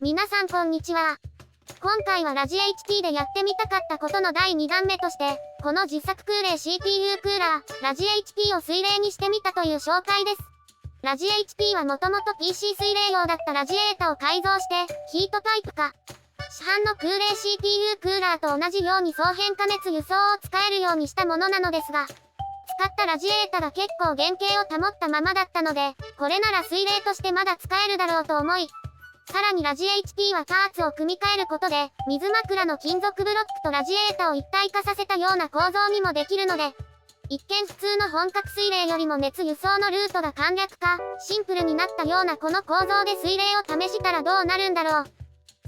皆さんこんにちは。今回はラジ HP でやってみたかったことの第2弾目として、この自作空冷 CPU クーラー、ラジ HP を水冷にしてみたという紹介です。ラジ HP はもともと PC 水冷用だったラジエータを改造して、ヒートタイプか。市販の空冷 CPU クーラーと同じように双変加熱輸送を使えるようにしたものなのですが、使ったラジエータが結構原型を保ったままだったので、これなら水冷としてまだ使えるだろうと思い、さらにラジ HP はパーツを組み替えることで、水枕の金属ブロックとラジエータを一体化させたような構造にもできるので、一見普通の本格水冷よりも熱輸送のルートが簡略化、シンプルになったようなこの構造で水冷を試したらどうなるんだろう。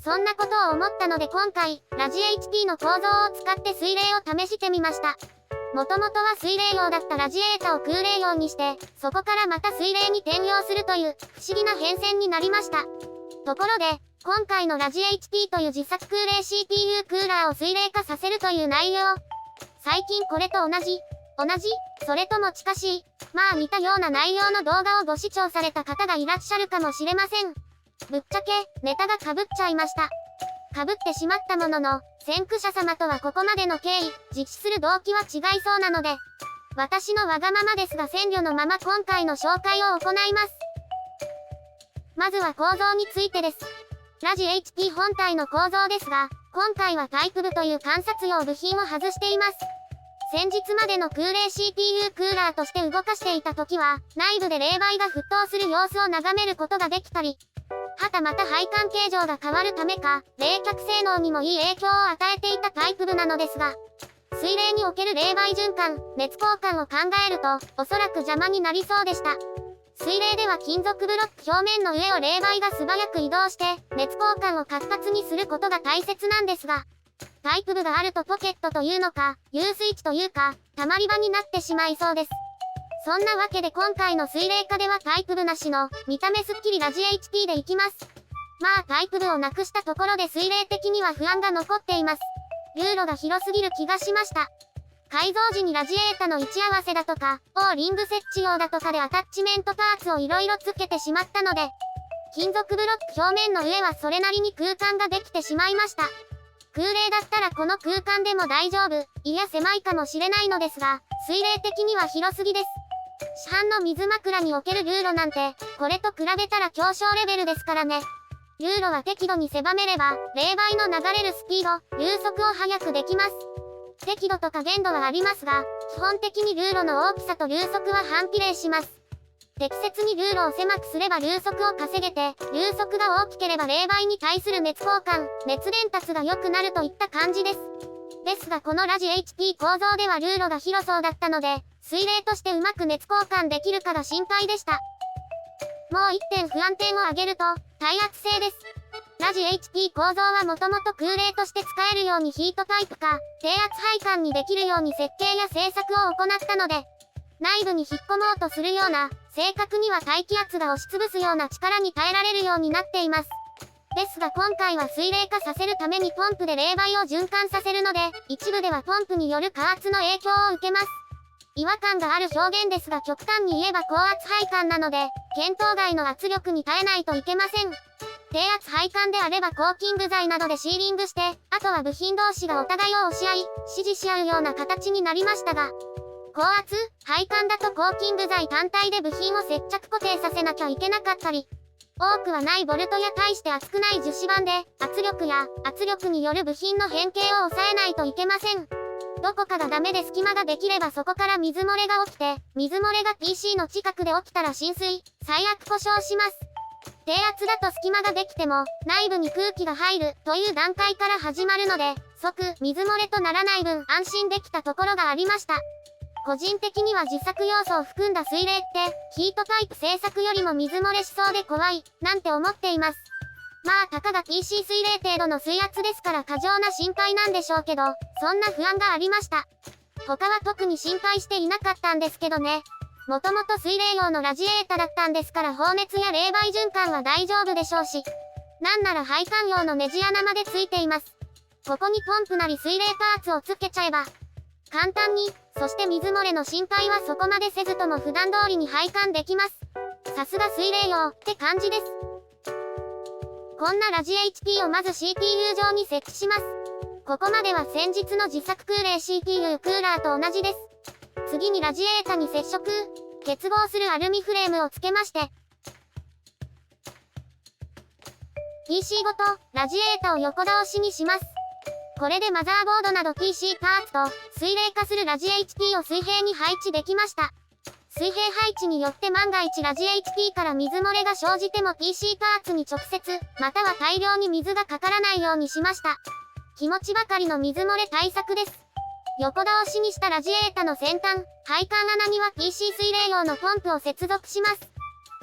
そんなことを思ったので今回、ラジ HP の構造を使って水冷を試してみました。もともとは水冷用だったラジエータを空冷用にして、そこからまた水冷に転用するという不思議な変遷になりました。ところで、今回のラジ HP という自作空冷 CPU クーラーを水冷化させるという内容。最近これと同じそれとも近しい、まあ似たような内容の動画をご視聴された方がいらっしゃるかもしれません。ぶっちゃけ、ネタが被っちゃいました。被ってしまったものの、先駆者様とはここまでの経緯、実施する動機は違いそうなので、私のわがままですが鮮魚のまま今回の紹介を行います。まずは構造についてです。ラジ HP 本体の構造ですが、今回はタイプ部という観察用部品を外しています。先日までの空冷 CPU クーラーとして動かしていた時は、内部で冷媒が沸騰する様子を眺めることができたり、はたまた配管形状が変わるためか、冷却性能にもいい影響を与えていたタイプ部なのですが、水冷における冷媒循環、熱交換を考えると、おそらく邪魔になりそうでした。水冷では金属ブロック表面の上を冷媒が素早く移動して、熱交換を活発にすることが大切なんですが、タイプ部があるとポケットというのか、遊水池というか、溜まり場になってしまいそうです。そんなわけで今回の水冷化ではタイプ部なしの、見た目すっきりラジ HP でいきます。まあタイプ部をなくしたところで水冷的には不安が残っています。流路が広すぎる気がしました。改造時にラジエータの位置合わせだとか、リング設置用だとかでアタッチメントパーツをいろいろつけてしまったので、金属ブロック表面の上はそれなりに空間ができてしまいました。空冷だったらこの空間でも大丈夫、いや狭いかもしれないのですが、水冷的には広すぎです。市販の水枕における流路なんて、これと比べたら強小レベルですからね。流路は適度に狭めれば、冷媒の流れるスピード、流速を速くできます。適度とか限度はありますが、基本的に流路の大きさと流速は反比例します。適切に流路を狭くすれば流速を稼げて、流速が大きければ冷媒に対する熱交換、熱伝達が良くなるといった感じです。ですがこのラジ HP 構造では流路が広そうだったので、水冷としてうまく熱交換できるかが心配でした。もう一点不安点を挙げると、耐圧性です。ラジ HP 構造はもともと空冷として使えるようにヒートタイプか、低圧配管にできるように設計や製作を行ったので、内部に引っ込もうとするような、正確には大気圧が押しつぶすような力に耐えられるようになっています。ですが今回は水冷化させるためにポンプで冷媒を循環させるので、一部ではポンプによる加圧の影響を受けます。違和感がある表現ですが極端に言えば高圧配管なので、見当外の圧力に耐えないといけません。低圧配管であればコーキング剤などでシーリングして、あとは部品同士がお互いを押し合い、支持し合うような形になりましたが、高圧配管だとコーキング剤単体で部品を接着固定させなきゃいけなかったり、多くはないボルトや対して厚くない樹脂板で、圧力や圧力による部品の変形を抑えないといけません。どこかがダメで隙間ができればそこから水漏れが起きて、水漏れが PC の近くで起きたら浸水、最悪故障します。低圧だと隙間ができても、内部に空気が入るという段階から始まるので、即水漏れとならない分安心できたところがありました。個人的には自作要素を含んだ水冷って、ヒートタイプ製作よりも水漏れしそうで怖い、なんて思っています。まあたかが PC 水冷程度の水圧ですから過剰な心配なんでしょうけど、そんな不安がありました。他は特に心配していなかったんですけどね。もともと水冷用のラジエータだったんですから放熱や冷媒循環は大丈夫でしょうし、なんなら配管用のネジ穴までついています。ここにポンプなり水冷パーツをつけちゃえば、簡単に、そして水漏れの心配はそこまでせずとも普段通りに配管できます。さすが水冷用って感じです。こんなラジ HP をまず CPU 上に設置します。ここまでは先日の自作空冷 CPU クーラーと同じです。次にラジエータに接触、結合するアルミフレームをつけまして、PC ごとラジエータを横倒しにします。これでマザーボードなど PC パーツと水冷化するラジ HP を水平に配置できました。水平配置によって万が一ラジ HP から水漏れが生じても PC パーツに直接、または大量に水がかからないようにしました。気持ちばかりの水漏れ対策です。横倒しにしたラジエータの先端、配管穴には PC 水冷用のポンプを接続します。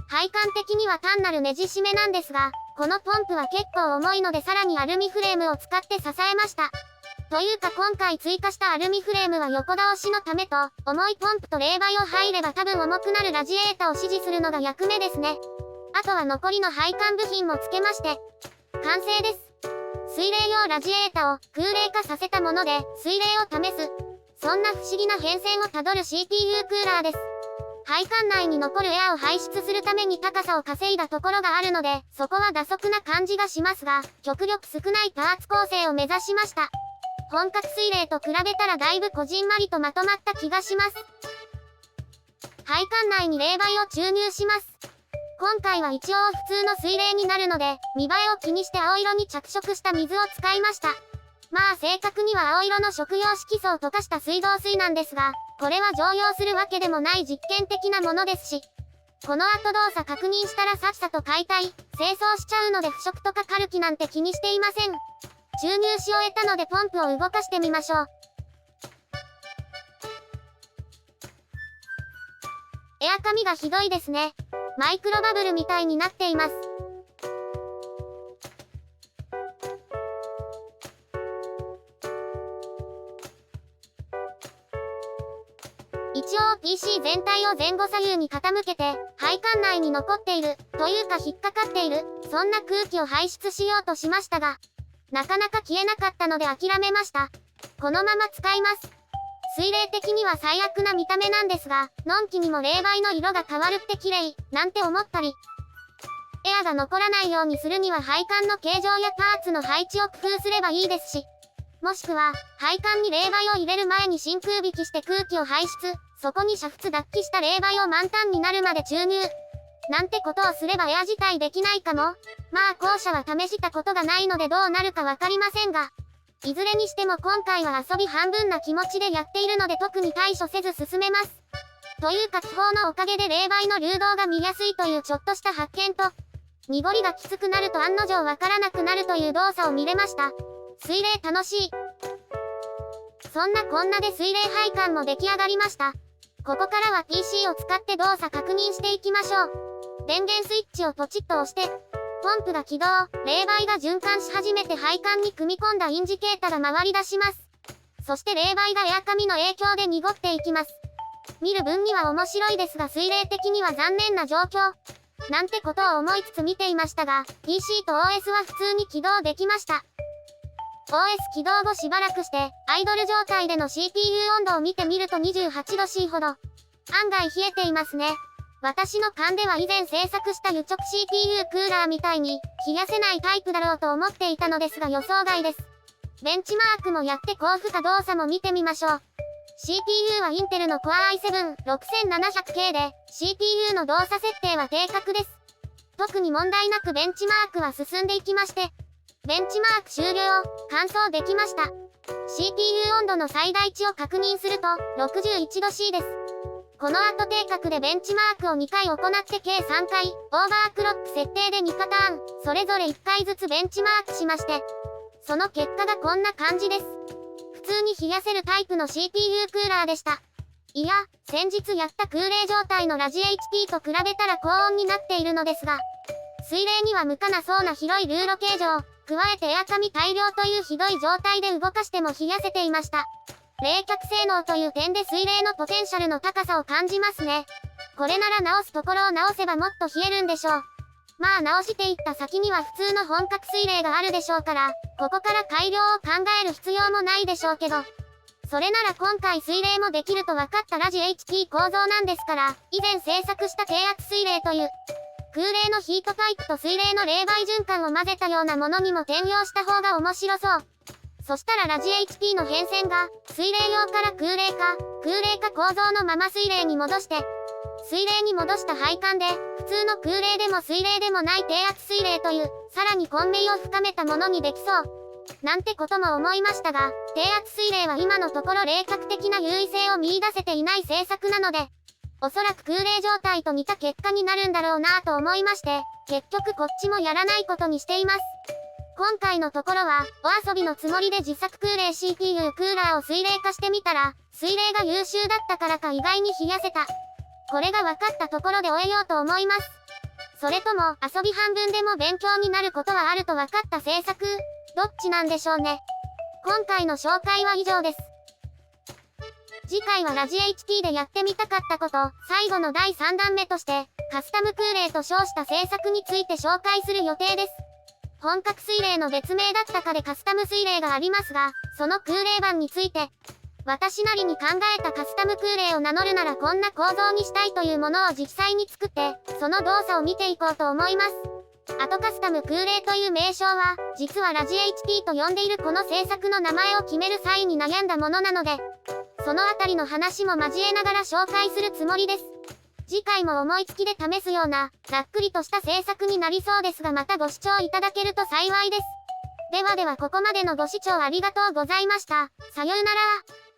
配管的には単なるネジ締めなんですが、このポンプは結構重いのでさらにアルミフレームを使って支えました。というか今回追加したアルミフレームは横倒しのためと、重いポンプと冷媒を入れば多分重くなるラジエータを支持するのが役目ですね。あとは残りの配管部品も付けまして、完成です。水冷用ラジエータを空冷化させたもので水冷を試す。そんな不思議な変遷をたどる CPU クーラーです。配管内に残るエアを排出するために高さを稼いだところがあるので、そこは打足な感じがしますが、極力少ないパーツ構成を目指しました。本格水冷と比べたらだいぶこじんまりとまとまった気がします。配管内に冷媒を注入します。今回は一応普通の水冷になるので、見栄えを気にして青色に着色した水を使いました。まあ正確には青色の食用色素を溶かした水道水なんですが、これは常用するわけでもない実験的なものですし、この後動作確認したらさっさと解体、清掃しちゃうので腐食とかカルキなんて気にしていません。注入し終えたのでポンプを動かしてみましょう。エア紙がひどいですね。マイクロバブルみたいになっています。一応 PC 全体を前後左右に傾けて、配管内に残っている、というか引っかかっている、そんな空気を排出しようとしましたが、なかなか消えなかったので諦めました。このまま使います。水冷的には最悪な見た目なんですが、のんきにも冷媒の色が変わるって綺麗、なんて思ったり。エアが残らないようにするには配管の形状やパーツの配置を工夫すればいいですし、もしくは、配管に冷媒を入れる前に真空引きして空気を排出、そこに煮沸脱気した冷媒を満タンになるまで注入。なんてことをすればエア自体できないかも。まあ後者は試したことがないのでどうなるかわかりませんが、いずれにしても今回は遊び半分な気持ちでやっているので特に対処せず進めます。というか気泡のおかげで冷媒の流動が見やすいというちょっとした発見と、濁りがきつくなると案の定わからなくなるという動作を見れました。水冷楽しい。そんなこんなで水冷配管も出来上がりました。ここからは PC を使って動作確認していきましょう。電源スイッチをポチッと押して、ポンプが起動、冷媒が循環し始めて配管に組み込んだインジケータが回り出します。そして冷媒がエア紙の影響で濁っていきます。見る分には面白いですが水冷的には残念な状況。なんてことを思いつつ見ていましたが、PC と OS は普通に起動できました。OS 起動後しばらくして、アイドル状態での CPU 温度を見てみると28度 C ほど。案外冷えていますね。私の勘では以前制作した輸直 CPU クーラーみたいに、冷やせないタイプだろうと思っていたのですが予想外です。ベンチマークもやって高負荷動作も見てみましょう。CPU はインテルの Core i7-6700K で、CPU の動作設定は定格です。特に問題なくベンチマークは進んでいきまして、ベンチマーク終了、完走できました。CPU 温度の最大値を確認すると、61度 C です。この後定格でベンチマークを2回行って計3回、オーバークロック設定で2パターン、それぞれ1回ずつベンチマークしまして、その結果がこんな感じです。普通に冷やせるタイプの CPU クーラーでした。いや、先日やった空冷状態のラジ HP と比べたら高温になっているのですが、水冷には向かなそうな広いルーロ形状、加えてエア紙大量というひどい状態で動かしても冷やせていました。冷却性能という点で水冷のポテンシャルの高さを感じますね。これなら直すところを直せばもっと冷えるんでしょう。まあ直していった先には普通の本格水冷があるでしょうから、ここから改良を考える必要もないでしょうけど。それなら今回水冷もできると分かったラジ HP 構造なんですから、以前制作した低圧水冷という、空冷のヒートパイプと水冷の冷媒循環を混ぜたようなものにも転用した方が面白そう。そしたらラジ HP の変遷が、水冷用から空冷化構造のまま水冷に戻して、水冷に戻した配管で、普通の空冷でも水冷でもない低圧水冷という、さらに混迷を深めたものにできそう。なんてことも思いましたが、低圧水冷は今のところ冷却的な優位性を見出せていない製作なので、おそらく空冷状態と似た結果になるんだろうなぁと思いまして、結局こっちもやらないことにしています。今回のところは、お遊びのつもりで自作空冷 CPU クーラーを水冷化してみたら、水冷が優秀だったからか意外に冷やせた。これが分かったところで終えようと思います。それとも、遊び半分でも勉強になることはあると分かった制作？どっちなんでしょうね。今回の紹介は以上です。次回はラジ HP でやってみたかったこと、最後の第3弾目として、カスタム空冷と称した製作について紹介する予定です。本格水冷の別名だったかでカスタム水冷がありますが、その空冷版について、私なりに考えたカスタム空冷を名乗るならこんな構造にしたいというものを実際に作って、その動作を見ていこうと思います。あとカスタム空冷という名称は、実はラジ HP と呼んでいるこの制作の名前を決める際に悩んだものなので、そのあたりの話も交えながら紹介するつもりです。次回も思いつきで試すような、ざっくりとした制作になりそうですがまたご視聴いただけると幸いです。ではここまでのご視聴ありがとうございました。さようなら。